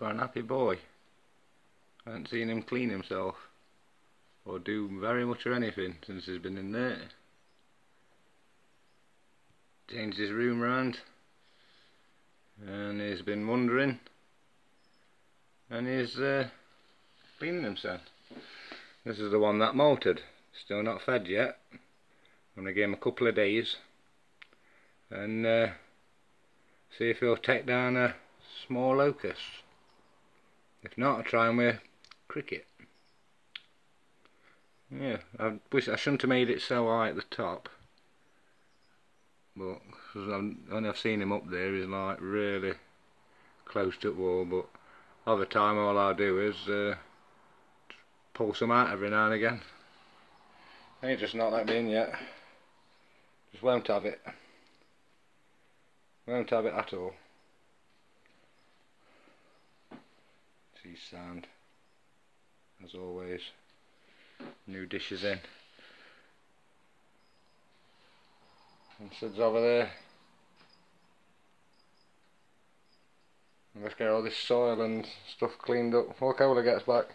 Look, an happy boy. I haven't seen him clean himself or do very much or anything since he's been in there. Changed his room round and he's been wandering and he's cleaning himself. This is the one that molted, still not fed yet. I'm going to give him a couple of days and see if he'll take down a small locust. If not, I'll try him with cricket. Yeah, I wish I shouldn't have made it so high at the top, but when I've seen him up there, he's like really close to the wall. But other time, all I do is pull some out every now and again. He's just not let me in yet. Just won't have it. Won't have it at all. He's sound, as always. New dishes in. And Sid's over there. Let's get all this soil and stuff cleaned up before Cola gets back.